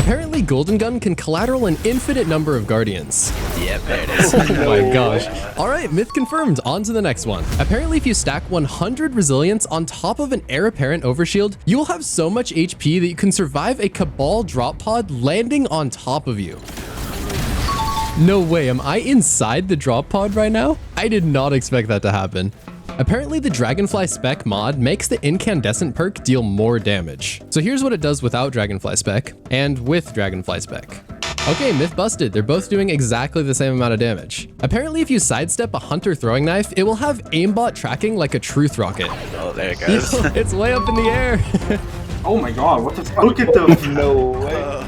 Apparently, Golden Gun can collateral an infinite number of guardians. Yep, there it is. Oh my gosh. All right, myth confirmed. On to the next one. Apparently, if you stack 100 resilience on top of an heir apparent overshield, you will have so much HP that you can survive a Cabal drop pod landing on top of you. No way, am I inside the drop pod right now? I did not expect that to happen. Apparently, the Dragonfly Spec mod makes the Incandescent perk deal more damage. So here's what it does without Dragonfly Spec and with Dragonfly Spec. Okay, myth busted. They're both doing exactly the same amount of damage. Apparently, if you sidestep a Hunter throwing knife, it will have aimbot tracking like a truth rocket. Oh, there it goes. It's way up in the air. Oh my god, what the fuck? Look at them! No way.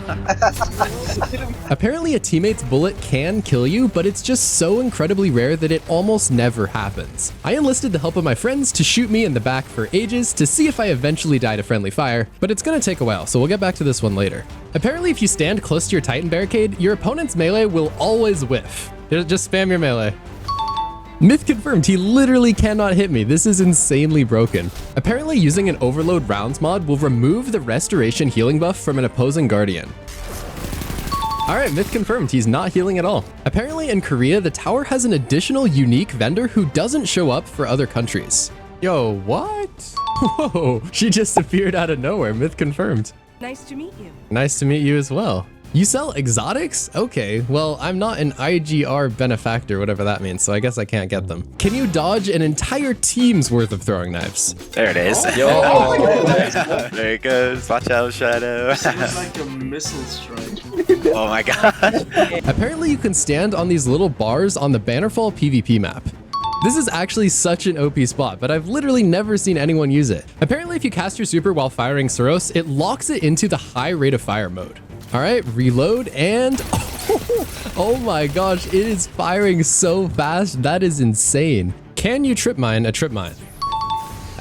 Apparently, a teammate's bullet can kill you, but it's just so incredibly rare that it almost never happens. I enlisted the help of my friends to shoot me in the back for ages to see if I eventually die to friendly fire, but it's gonna take a while, so we'll get back to this one later. Apparently, if you stand close to your Titan barricade, your opponent's melee will always whiff. Just spam your melee. Myth confirmed, he literally cannot hit me. This is insanely broken. Apparently, using an overload rounds mod will remove the restoration healing buff from an opposing guardian. All right, myth confirmed, he's not healing at all. Apparently in Korea, the tower has an additional unique vendor who doesn't show up for other countries. Yo, what? Whoa, she just appeared out of nowhere, myth confirmed. Nice to meet you. Nice to meet you as well. You sell exotics? Okay, well, I'm not an IGR benefactor, whatever that means, so I guess I can't get them. Can you dodge an entire team's worth of throwing knives? There it is. Yo. There it goes. Watch out, Shadow. It was like a missile strike. Oh my god. Apparently you can stand on these little bars on the Bannerfall PvP map. This is actually such an OP spot, but I've literally never seen anyone use it. Apparently if you cast your super while firing Suros, it locks it into the high rate of fire mode. All right, reload and oh my gosh, it is firing so fast. That is insane. Can you trip mine a trip mine?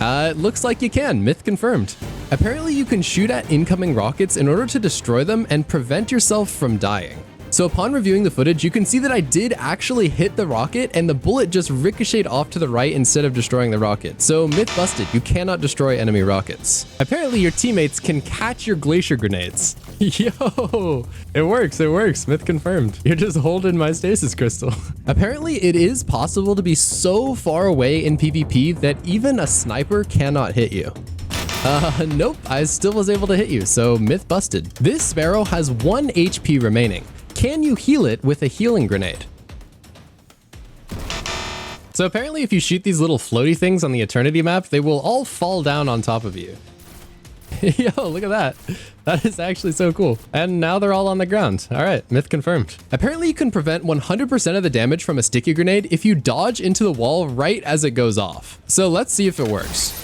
It looks like you can, myth confirmed. Apparently you can shoot at incoming rockets in order to destroy them and prevent yourself from dying. So upon reviewing the footage, you can see that I did actually hit the rocket and the bullet just ricocheted off to the right instead of destroying the rocket. So myth busted, you cannot destroy enemy rockets. Apparently your teammates can catch your glacier grenades. Yo, it works, myth confirmed. You're just holding my stasis crystal. Apparently it is possible to be so far away in PvP that even a sniper cannot hit you. Nope, I still was able to hit you, so myth busted. This sparrow has 1 HP remaining. Can you heal it with a healing grenade? So apparently if you shoot these little floaty things on the Eternity map, they will all fall down on top of you. Yo, look at that. That is actually so cool. And now they're all on the ground. All right, myth confirmed. Apparently you can prevent 100% of the damage from a sticky grenade if you dodge into the wall right as it goes off. So let's see if it works.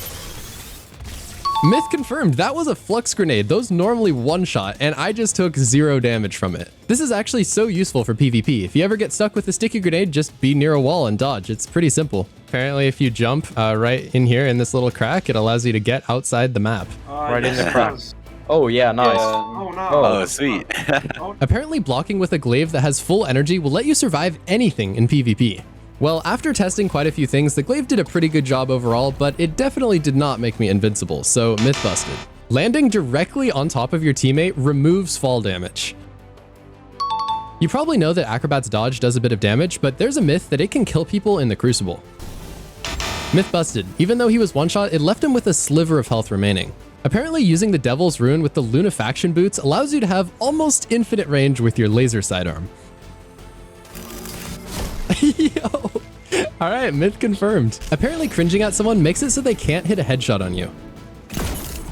Myth confirmed, that was a flux grenade. Those normally one-shot, and I just took 0 damage from it. This is actually so useful for PvP. If you ever get stuck with a sticky grenade, just be near a wall and dodge. It's pretty simple. Apparently, if you jump right in here in this little crack, it allows you to get outside the map. Right in the crack. Oh yeah, nice. Oh no. Oh, sweet. Apparently, blocking with a glaive that has full energy will let you survive anything in PvP. Well, after testing quite a few things, the glaive did a pretty good job overall, but it definitely did not make me invincible, so myth busted. Landing directly on top of your teammate removes fall damage. You probably know that Acrobat's dodge does a bit of damage, but there's a myth that it can kill people in the Crucible. Myth busted. Even though he was one-shot, it left him with a sliver of health remaining. Apparently using the Devil's Rune with the Lunafaction boots allows you to have almost infinite range with your laser sidearm. Yo. All right, myth confirmed. Apparently cringing at someone makes it so they can't hit a headshot on you.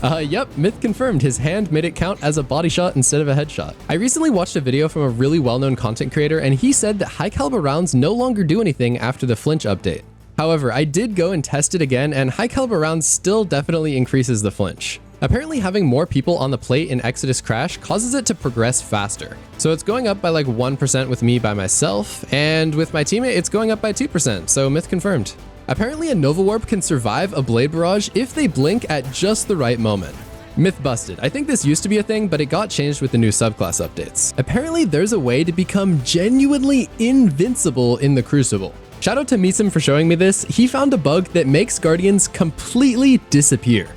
Yep, myth confirmed. His hand made it count as a body shot instead of a headshot. I recently watched a video from a really well-known content creator, and he said that high caliber rounds no longer do anything after the flinch update. However, I did go and test it again, and high caliber rounds still definitely increases the flinch. Apparently having more people on the plate in Exodus Crash causes it to progress faster. So it's going up by like 1% with me by myself, and with my teammate it's going up by 2%, so myth confirmed. Apparently a Nova Warp can survive a Blade Barrage if they blink at just the right moment. Myth busted. I think this used to be a thing, but it got changed with the new subclass updates. Apparently there's a way to become genuinely invincible in the Crucible. Shout out to Misim for showing me this. He found a bug that makes Guardians completely disappear.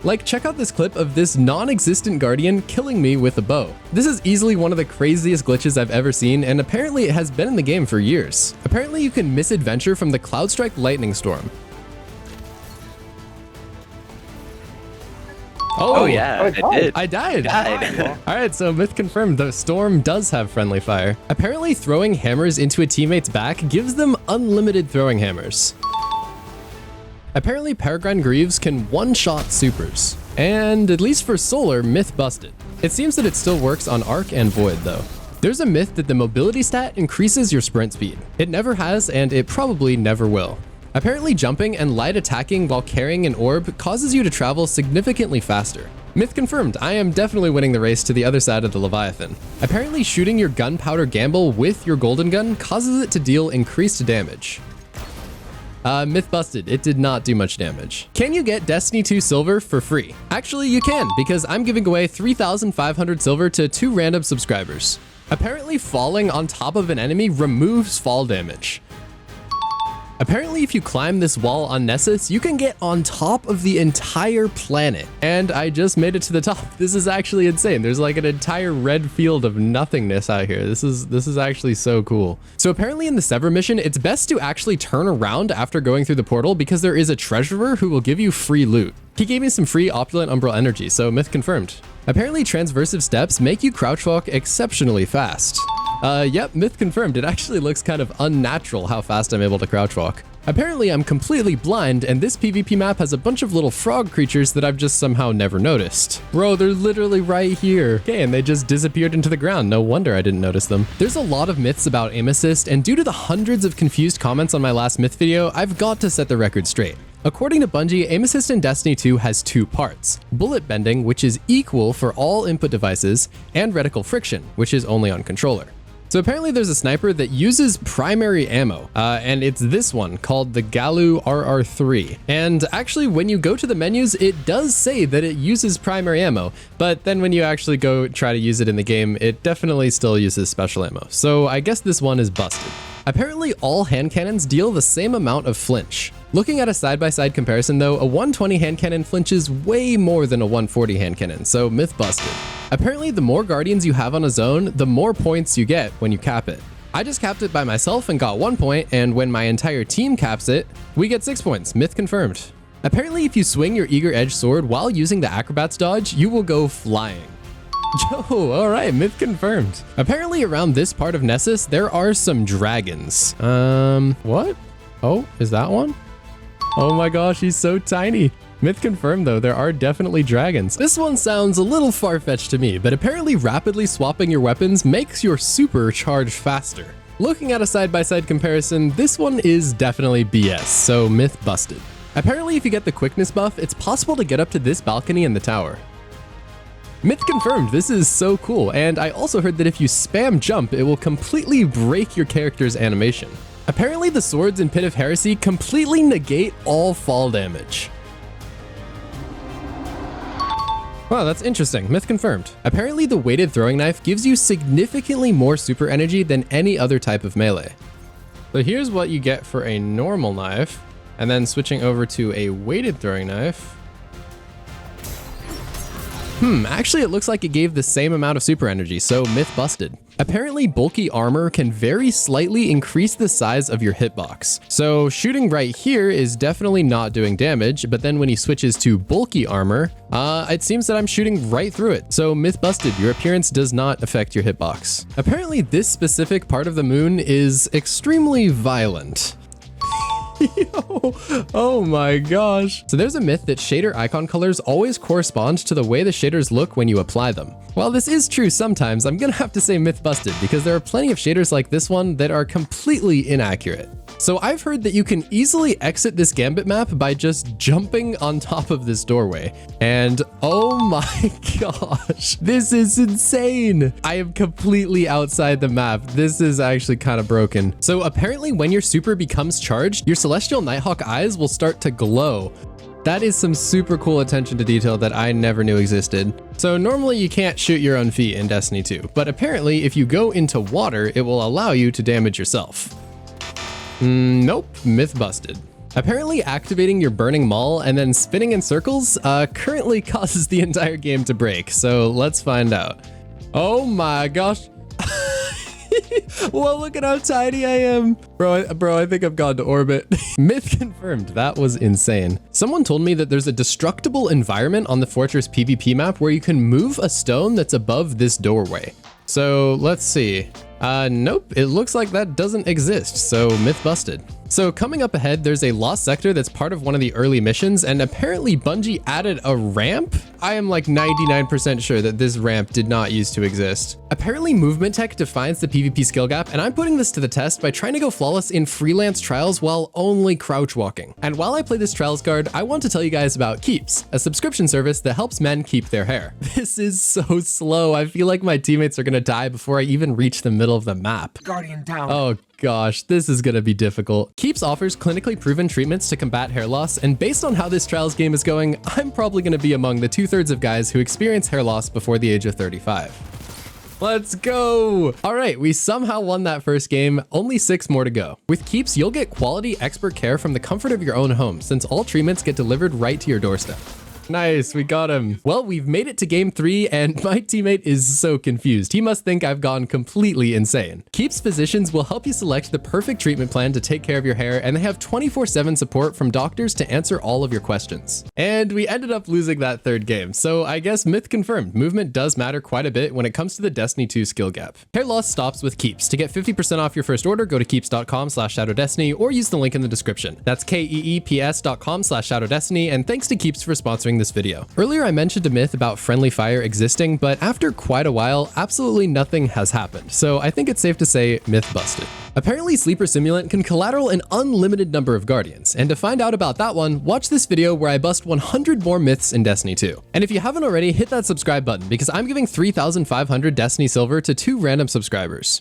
Like, check out this clip of this non-existent guardian killing me with a bow. This is easily one of the craziest glitches I've ever seen, and apparently it has been in the game for years. Apparently you can misadventure from the Cloudstrike lightning storm. Oh yeah, it did. I died. Died. All right, so myth confirmed, the storm does have friendly fire. Apparently throwing hammers into a teammate's back gives them unlimited throwing hammers. Apparently Peregrine Greaves can one-shot supers. And at least for Solar, myth busted. It seems that it still works on Arc and Void though. There's a myth that the mobility stat increases your sprint speed. It never has, and it probably never will. Apparently jumping and light attacking while carrying an orb causes you to travel significantly faster. Myth confirmed, I am definitely winning the race to the other side of the Leviathan. Apparently shooting your gunpowder gamble with your golden gun causes it to deal increased damage. Myth busted, it did not do much damage. Can you get Destiny 2 silver for free? Actually, you can, because I'm giving away 3,500 silver to 2 random subscribers. Apparently falling on top of an enemy removes fall damage. Apparently, if you climb this wall on Nessus, you can get on top of the entire planet. And I just made it to the top. This is actually insane. There's like an entire red field of nothingness out here. This is actually so cool. So apparently in the Sever mission, it's best to actually turn around after going through the portal because there is a treasurer who will give you free loot. He gave me some free opulent umbral energy, so myth confirmed. Apparently transversive steps make you crouch walk exceptionally fast. Yep, myth confirmed. It actually looks kind of unnatural how fast I'm able to crouch walk. Apparently I'm completely blind, and this PvP map has a bunch of little frog creatures that I've just somehow never noticed. Bro, they're literally right here. Okay, and they just disappeared into the ground. No wonder I didn't notice them. There's a lot of myths about aim assist, and due to the hundreds of confused comments on my last myth video, I've got to set the record straight. According to Bungie, aim assist in Destiny 2 has 2 parts. Bullet bending, which is equal for all input devices, and reticle friction, which is only on controller. So apparently there's a sniper that uses primary ammo, and it's this one called the Galu RR3. And actually when you go to the menus, it does say that it uses primary ammo, but then when you actually go try to use it in the game, it definitely still uses special ammo. So I guess this one is busted. Apparently all hand cannons deal the same amount of flinch. Looking at a side-by-side comparison though, a 120 hand cannon flinches way more than a 140 hand cannon, so myth busted. Apparently the more guardians you have on a zone, the more points you get when you cap it. I just capped it by myself and got 1 point, and when my entire team caps it, we get 6 points, myth confirmed. Apparently if you swing your Eager Edge sword while using the acrobat's dodge, you will go flying. Yo, alright, myth confirmed. Apparently around this part of Nessus, there are some dragons. What? Oh, is that one? Oh my gosh, he's so tiny. Myth confirmed though, there are definitely dragons. This one sounds a little far-fetched to me, but apparently rapidly swapping your weapons makes your super charge faster. Looking at a side-by-side comparison, this one is definitely BS, so myth busted. Apparently if you get the quickness buff, it's possible to get up to this balcony in the tower. Myth confirmed, this is so cool, and I also heard that if you spam jump, it will completely break your character's animation. Apparently the swords in Pit of Heresy completely negate all fall damage. Wow, that's interesting. Myth confirmed. Apparently the weighted throwing knife gives you significantly more super energy than any other type of melee. So here's what you get for a normal knife, and then switching over to a weighted throwing knife. Actually it looks like it gave the same amount of super energy, so myth busted. Apparently bulky armor can very slightly increase the size of your hitbox. So shooting right here is definitely not doing damage, but then when he switches to bulky armor, it seems that I'm shooting right through it. So myth busted, your appearance does not affect your hitbox. Apparently this specific part of the moon is extremely violent. Yo, oh my gosh. So there's a myth that shader icon colors always correspond to the way the shaders look when you apply them. While this is true sometimes, I'm gonna have to say myth busted because there are plenty of shaders like this one that are completely inaccurate. So I've heard that you can easily exit this Gambit map by just jumping on top of this doorway. And oh my gosh, this is insane. I am completely outside the map. This is actually kind of broken. So apparently when your super becomes charged, your Celestial Nighthawk eyes will start to glow. That is some super cool attention to detail that I never knew existed. So normally you can't shoot your own feet in Destiny 2, but apparently if you go into water, it will allow you to damage yourself. Nope, myth busted. Apparently activating your burning maul and then spinning in circles currently causes the entire game to break, so let's find out. Oh my gosh. Well, look at how tiny I am. Bro, I think I've gone to orbit. Myth confirmed, that was insane. Someone told me that there's a destructible environment on the Fortress PvP map where you can move a stone that's above this doorway. So let's see. Nope, it looks like that doesn't exist, so myth busted. So coming up ahead, there's a lost sector that's part of one of the early missions, and apparently Bungie added a ramp? I am like 99% sure that this ramp did not used to exist. Apparently movement tech defines the PvP skill gap, and I'm putting this to the test by trying to go flawless in freelance trials while only crouch walking. And while I play this trials card, I want to tell you guys about Keeps, a subscription service that helps men keep their hair. This is so slow. I feel like my teammates are gonna die before I even reach the middle of the map. Guardian down. Oh gosh, this is gonna be difficult. Keeps offers clinically proven treatments to combat hair loss, and based on how this trials game is going, I'm probably gonna be among the 2/3 of guys who experience hair loss before the age of 35. Let's go! All right, we somehow won that first game, only 6 more to go. With Keeps, you'll get quality expert care from the comfort of your own home, since all treatments get delivered right to your doorstep. Nice, we got him. Well, we've made it to game 3 and my teammate is so confused. He must think I've gone completely insane. Keeps physicians will help you select the perfect treatment plan to take care of your hair, and they have 24/7 support from doctors to answer all of your questions. And we ended up losing that third game, so I guess myth confirmed. Movement does matter quite a bit when it comes to the Destiny 2 skill gap. Hair loss stops with Keeps. To get 50% off your first order, go to keeps.com/shadowdestiny or use the link in the description. That's keeps.com/shadowdestiny, and thanks to Keeps for sponsoring this video. Earlier I mentioned a myth about friendly fire existing, but after quite a while, absolutely nothing has happened. So I think it's safe to say myth busted. Apparently Sleeper Simulant can collateral an unlimited number of Guardians, and to find out about that one, watch this video where I bust 100 more myths in Destiny 2. And if you haven't already, hit that subscribe button because I'm giving 3,500 Destiny Silver to 2 random subscribers.